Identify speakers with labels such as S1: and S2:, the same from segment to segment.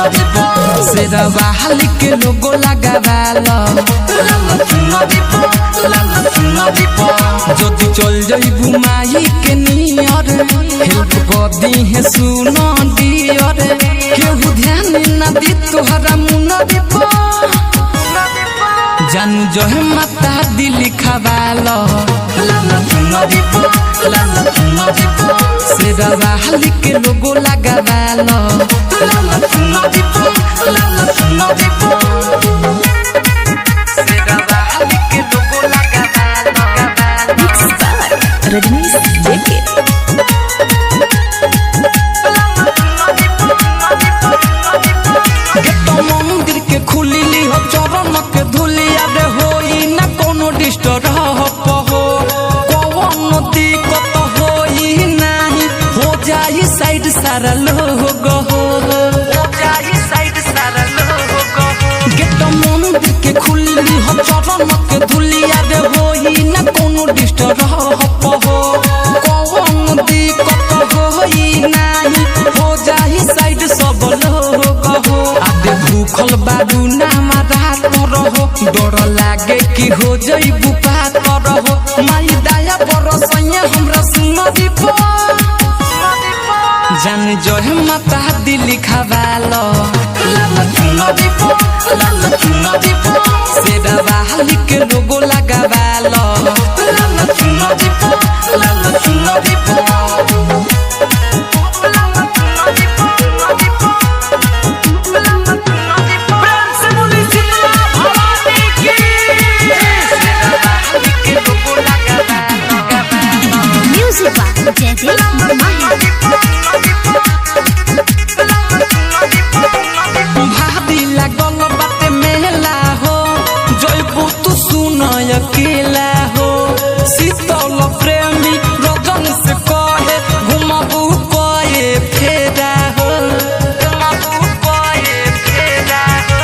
S1: चुनरी पो
S2: सेरा बहाली के लोगो लगावालो
S1: लाल चुनरी पो लाल चुनरी पो
S2: जदि चल जाइबू माई के नियर हेल्प कर दी है सुनो दियर केहू ध्यान ना दी तोहरा मुनरी पो जानू जो है माता दिल लिखावालो
S1: लाल चुनरी पो लाल चुनरी पो
S2: सेरा बहाली के लोगो लगावालो
S1: लाल चुनरी पो लाल चुनरी पो
S2: सेरा बहाली के लोगो लगावालो
S3: रजनीश जेके
S2: मंदिर के खुली ली हो चरण के धुलिया रे होई ना कोनो डिस्टर्ब हो कौन दिक्कत होई नहीं हो जाई साइड सारा लोग हो जाई साइड सारा लोग गेट मंदिर के खुली हो चरण के धुलिया रे होई ना कोनो डिस्टर्ब हो कौन दिक्कत होई नहीं हो जाई साइड सब लोग हो आदे भूखल बारू ना मारा रहो डर लागे कि हो जइबू पात रहो माई दया बरसैया हमरा सुनरी पो जान जो है माता दिल लिखावालो
S1: लाल चुनरी पो लाल चुनरी पो
S2: सेरा बहाली के लोगो लगावालो
S1: लाल चुनरी पो लाल चुनरी पो
S3: म्यूजिक बा जैसे
S2: भाभी लागल बाटे मेला हो जइबू तू सुन अकेला हो शीतल प्रेमी रजन से कहे घुमबू कए फेरा हो घुमबू कए फेरा हो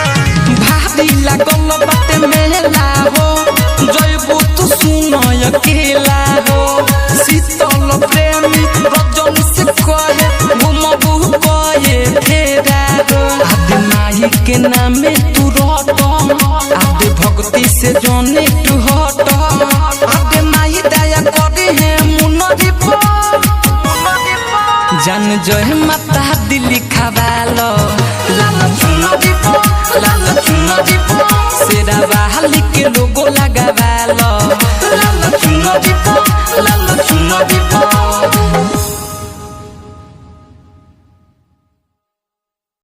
S2: भाभी लागल बाटे मेला हो जइबू तू सुन अकेला हो शीतल प्रेमी रजन से कहे घुमबू कए फेरा हो आदि माई के नामे तू रट आदि भक्ति से जाने तू हट आदि माई दया करे है मुनरी पो जान जो है माता दिल लिखावालो
S1: लाल चुनरी पो लाल चुनरी पो
S2: सेरा बहाली के लोगो लगावा